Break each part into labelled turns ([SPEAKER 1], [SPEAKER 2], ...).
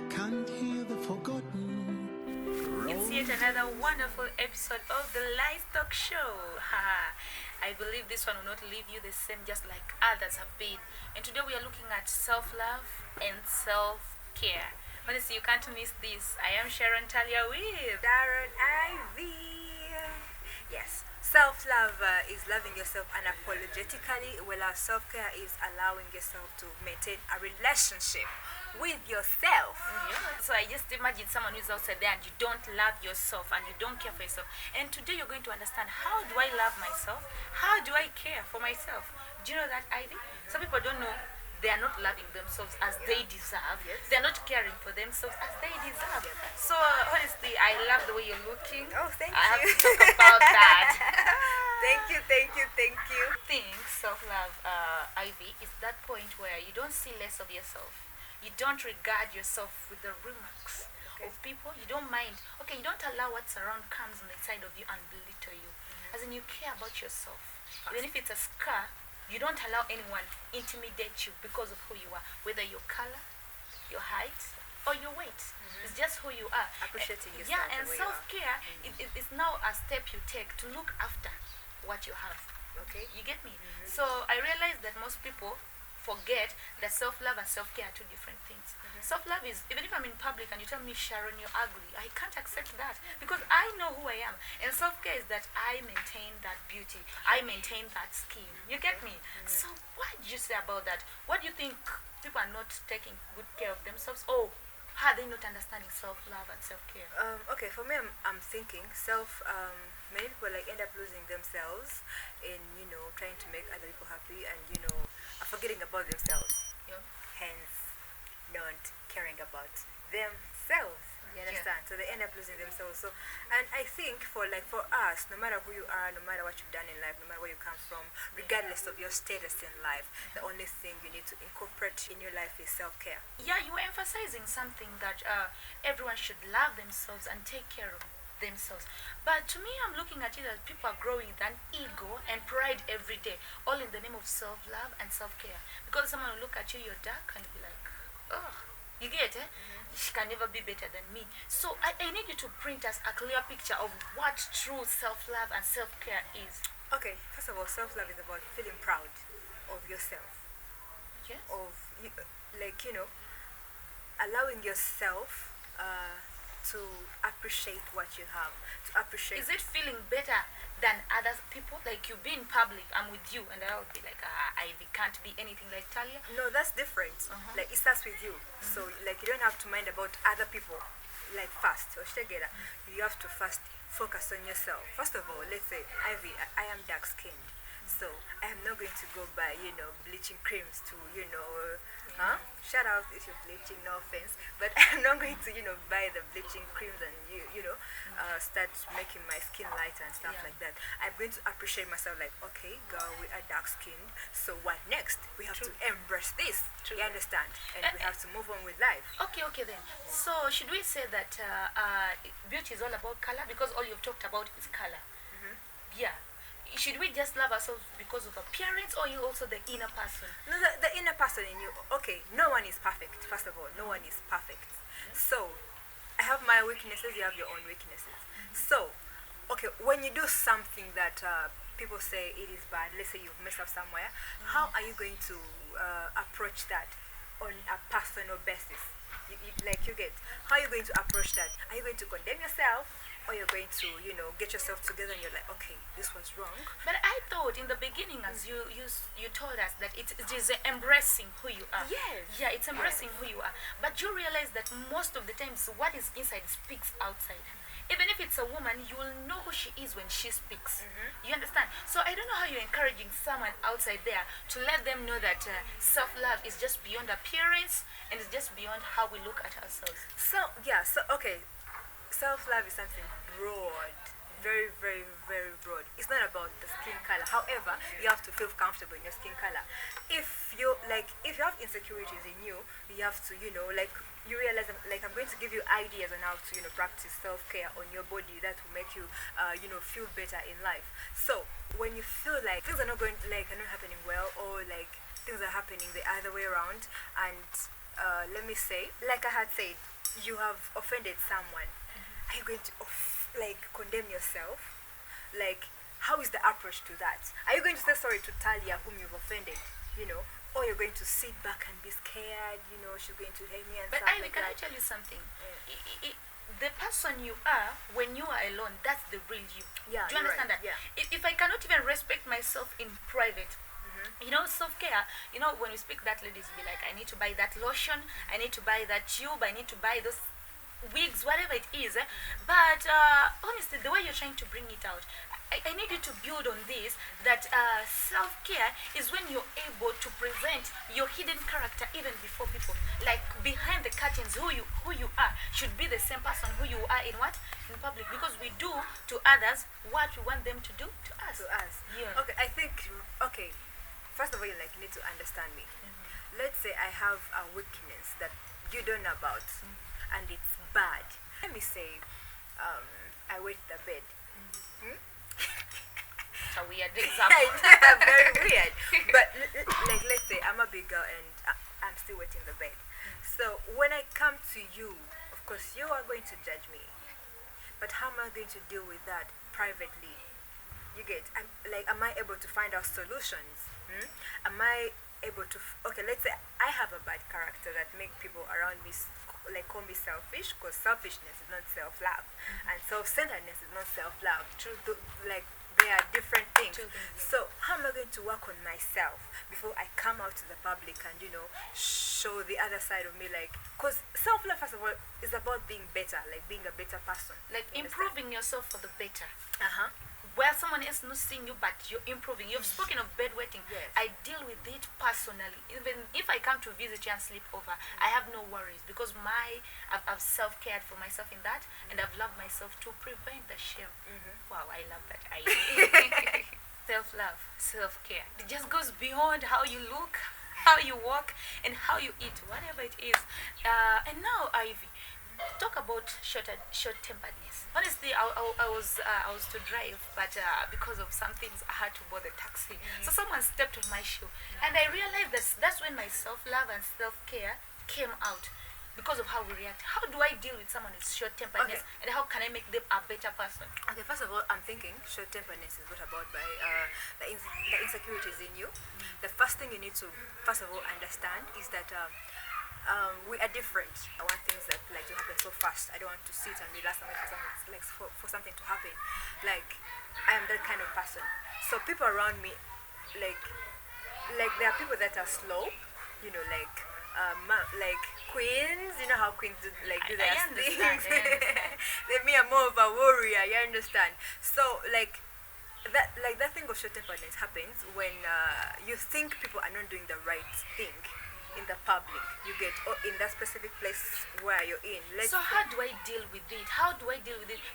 [SPEAKER 1] Can't hear the forgotten.
[SPEAKER 2] It's yet another wonderful episode of the Livestock Show. I believe this one will not leave you the same, just like others have been. And today we are looking at self-love and self-care. Honestly, you can't miss this. I am Sharon Talia with
[SPEAKER 3] Darren Ivy. Yes, self-love is loving yourself unapologetically, while self-care is allowing yourself to maintain a relationship with yourself.
[SPEAKER 2] So I just imagine someone who's outside there and you don't love yourself and you don't care for yourself. And today you're going to understand, how do I love myself? How do I care for myself? Do you know that, Ivy? Some people don't know. They are not loving themselves as they deserve. They're not caring for themselves as they deserve. So honestly, I love the way you're looking.
[SPEAKER 3] Oh, thank
[SPEAKER 2] I have
[SPEAKER 3] you.
[SPEAKER 2] to talk about that.
[SPEAKER 3] Thank you.
[SPEAKER 2] I think self-love, Ivy, is that point where you don't see less of yourself. You don't regard yourself with the remarks of people. You don't mind. Okay, you don't allow what's around comes on the inside of you and belittle you. As in, you care about yourself. Even if it's a scar, you don't allow anyone intimidate you because of who you are, whether your color, your height, or your weight. It's just who you are.
[SPEAKER 3] Appreciating yourself.
[SPEAKER 2] Yeah, and
[SPEAKER 3] the way you are.
[SPEAKER 2] self-care is now a step you take to look after what you have.
[SPEAKER 3] Okay.
[SPEAKER 2] You get me? So I realize that most people forget that self-love and self-care are two different things. Self-love is, even if I'm in public and you tell me, Sharon, you're ugly, I can't accept that because I know who I am. And self-care is that I maintain that beauty. I maintain that skin. You get me? So what did you say about that? What do you think people are not taking good care of themselves? Or how are they not understanding self-love and self-care?
[SPEAKER 3] Okay, for me, I'm thinking many people end up losing themselves in, trying to make other people happy and, are forgetting about themselves.
[SPEAKER 2] Yeah.
[SPEAKER 3] Hence, not caring about themselves. You understand? So they end up losing themselves. So, and I think for us, no matter who you are, no matter what you've done in life, no matter where you come from, regardless of your status in life, the only thing you need to incorporate in your life is self-care.
[SPEAKER 2] Yeah, you were emphasizing something that everyone should love themselves and take care of themselves. But to me, I'm looking at it as people are growing with an ego and pride every day, all in the name of self-love and self-care. Because someone will look at you, you're dark, and be like, oh, you get it? She can never be better than me. So I need you to print us a clear picture of what true self-love and self-care is.
[SPEAKER 3] Okay, first of all, self-love is about feeling proud of yourself.
[SPEAKER 2] Yes.
[SPEAKER 3] Allowing yourself to appreciate what you have, to appreciate.
[SPEAKER 2] Is it feeling better than other people? Like you be in public, I'm with you, and I'll be like, I can't be anything like Talia.
[SPEAKER 3] No, that's different. Like it starts with you. So you don't have to mind about other people. Like first, you have to first focus on yourself. First of all, let's say Ivy, I am dark skinned. So I am not going to go buy, bleaching creams to, shout out if you're bleaching, no offense, but I'm not going to, buy the bleaching creams and, start making my skin lighter and stuff like that. I'm going to appreciate myself like, okay, girl, we are dark skinned, so what next? We have to embrace this. You understand? And we have to move on with life.
[SPEAKER 2] Okay then. So should we say that beauty is all about color? Because all you've talked about is color. Yeah. Should we just love ourselves because of appearance, or you also the inner person?
[SPEAKER 3] No, the inner person in you. Okay, no one is perfect. First of all, no one is perfect. So, I have my weaknesses, you have your own weaknesses. So, okay, when you do something that people say it is bad, let's say you've messed up somewhere, how are you going to approach that on a personal basis? How are you going to approach that? Are you going to condemn yourself? Or you're going to, get yourself together and you're like, okay, this was wrong.
[SPEAKER 2] But I thought in the beginning, as you told us, that it is embracing who you are.
[SPEAKER 3] Yes.
[SPEAKER 2] Yeah, it's embracing who you are. But you realize that most of the times what is inside speaks outside. Even if it's a woman, you will know who she is when she speaks. You understand? So I don't know how you're encouraging someone outside there to let them know that self-love is just beyond appearance and it's just beyond how we look at ourselves.
[SPEAKER 3] Okay. Self-love is something broad, very, very, very broad. It's not about the skin color. However, you have to feel comfortable in your skin color. If you have insecurities in you, you have to, you realize like I'm going to give you ideas on how to practice self-care on your body that will make you feel better in life. So when you feel like things are not happening well, or like things are happening the other way around, and let me say, like I had said, you have offended someone, are you going to condemn yourself? Like, how is the approach to that? Are you going to say sorry to Talia whom you've offended, or you're going to sit back and be scared, she's going to hate me and
[SPEAKER 2] But
[SPEAKER 3] stuff
[SPEAKER 2] Ivy,
[SPEAKER 3] like
[SPEAKER 2] can
[SPEAKER 3] that?
[SPEAKER 2] I tell you something? The person you are when you are alone, that's the real you.
[SPEAKER 3] Yeah,
[SPEAKER 2] Do you
[SPEAKER 3] you're
[SPEAKER 2] understand
[SPEAKER 3] right.
[SPEAKER 2] that?
[SPEAKER 3] Yeah.
[SPEAKER 2] If I cannot even respect myself in private, self-care, when we speak, that ladies be like, I need to buy that lotion, I need to buy that tube, I need to buy those wigs, whatever it is. But honestly, the way you're trying to bring it out, I need you to build on this, that self-care is when you're able to present your hidden character even before people. Like behind the curtains, who you are should be the same person who you are in public, because we do to others what we want them to do to us.
[SPEAKER 3] Yeah. Okay, first of all, you need to understand me. Let's say I have a weakness that you don't know about, and it's bad. Let me say, I wet the bed.
[SPEAKER 2] It's a weird example.
[SPEAKER 3] Very weird. But let's say I'm a big girl and I'm still wetting the bed. So when I come to you, of course you are going to judge me. But how am I going to deal with that privately? You get? Am I able to find out solutions? Am I able to? Okay, let's say I have a bad character that make people around me call me selfish, because selfishness is not self-love, and self-centeredness is not self-love. They are different things. So how am I going to work on myself before I come out to the public and show the other side of me? Because self-love, first of all, is about being better, being a better person,
[SPEAKER 2] improving yourself for the better.
[SPEAKER 3] Where
[SPEAKER 2] Someone else not seeing you, but you're improving. You've spoken of bedwetting.
[SPEAKER 3] Yes.
[SPEAKER 2] I deal with it personally. Even if I come to visit you and sleep over, I have no worries, because I've self-cared for myself in that, and I've loved myself to prevent the shame. Wow, I love that. Self-love, self-care. It just goes beyond how you look, how you walk, and how you eat, whatever it is. And now, Ivy, talk about short-temperedness. Honestly, I was to drive, but because of some things, I had to board the taxi. So someone stepped on my shoe, and I realized that's when my self-love and self-care came out, because of how we react. How do I deal with someone with short-temperedness, and how can I make them a better person?
[SPEAKER 3] Okay, first of all, I'm thinking short-temperedness is brought about by the insecurities in you. The first thing you need to, first of all, understand is that we are different. I want things that to happen so fast. I don't want to sit and relax and wait for something to happen. I am that kind of person. So people around me, there are people that are slow, queens. You know how queens do their things. Me, I'm more of a warrior. You understand? So that thing of short-temperedness happens when you think people are not doing the right thing in the public, you get, or in that specific place where you're in.
[SPEAKER 2] So how do I deal with it?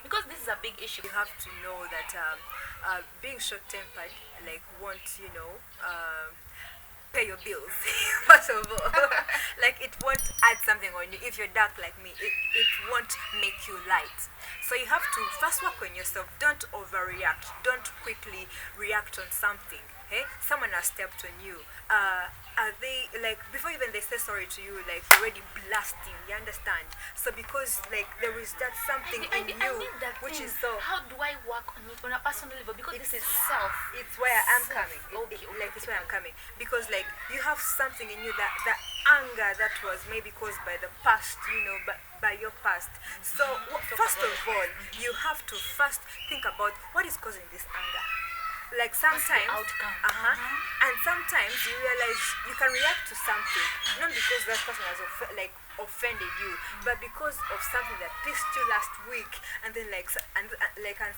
[SPEAKER 2] Because this is a big issue.
[SPEAKER 3] You have to know that being short-tempered won't pay your bills. First of all, it won't add something on you. If you're dark like me, it won't make you light. So you have to first work on yourself. Don't overreact. Don't quickly react on something. Hey, someone has stepped on you. Are they before even they say sorry to you, you're already blasting? You understand? So because there is that something in you which is so.
[SPEAKER 2] How do I work on it on a personal level? Because this is self.
[SPEAKER 3] It's where I'm coming. It's where I'm coming, because you have something in you that anger that was maybe caused by the past, by your past. So first of all, you have to first think about what is causing this anger. Sometimes, and sometimes you realize you can react to something not because that person has offended you, but because of something that pissed you last week, and then and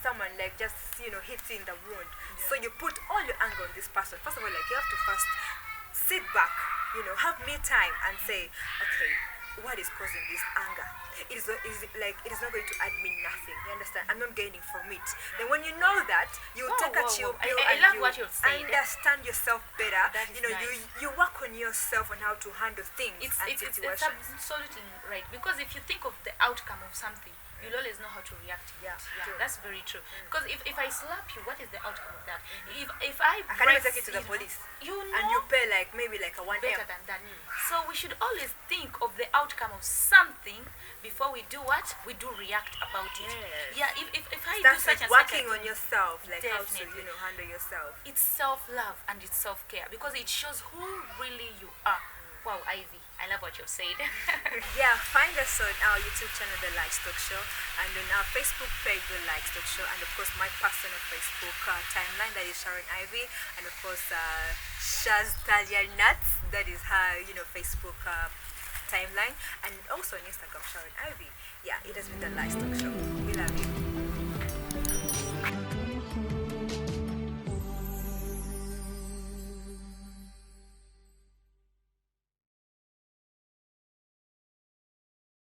[SPEAKER 3] someone just hits you in the wound. So you put all your anger on this person. First of all, you have to first sit back, have me time and say, okay, what is causing this anger. It is like it is not going to add me nothing. You understand? I'm not gaining from it. Then when you know that, you take a chill pill
[SPEAKER 2] I
[SPEAKER 3] and
[SPEAKER 2] love
[SPEAKER 3] you
[SPEAKER 2] what you've said.
[SPEAKER 3] understand yourself better.
[SPEAKER 2] That is
[SPEAKER 3] You know,
[SPEAKER 2] nice.
[SPEAKER 3] you work on yourself on how to handle things
[SPEAKER 2] It's
[SPEAKER 3] and
[SPEAKER 2] absolutely
[SPEAKER 3] situations.
[SPEAKER 2] right, because if you think of the outcome of something, you'll always know how to react to
[SPEAKER 3] Yeah,
[SPEAKER 2] it.
[SPEAKER 3] true.
[SPEAKER 2] That's very true. Because if I slap you, what is the outcome of that? If I
[SPEAKER 3] I can even
[SPEAKER 2] break,
[SPEAKER 3] take it to the
[SPEAKER 2] you know,
[SPEAKER 3] police.
[SPEAKER 2] you know,
[SPEAKER 3] And you pay like maybe like a 1M.
[SPEAKER 2] better than that. So we should always think of the outcome of something before we do what we do react about it.
[SPEAKER 3] Yes.
[SPEAKER 2] Yeah, if I do
[SPEAKER 3] That's
[SPEAKER 2] such
[SPEAKER 3] like
[SPEAKER 2] and such
[SPEAKER 3] working
[SPEAKER 2] a
[SPEAKER 3] on
[SPEAKER 2] thing,
[SPEAKER 3] yourself, like how to
[SPEAKER 2] Definitely.
[SPEAKER 3] handle yourself.
[SPEAKER 2] it's self-love and it's self-care, because it shows who really you are. Wow, Ivy, I love what you've said.
[SPEAKER 3] Yeah, find us on our YouTube channel, The Livestock Show, and on our Facebook page, The Livestock Show, and of course my personal Facebook timeline, that is Sharon Ivy, and of course Shaz Talia Nuts, that is her Facebook timeline, and also on Instagram, Sharon Ivy. Yeah, it has been The Livestock Show. We love you.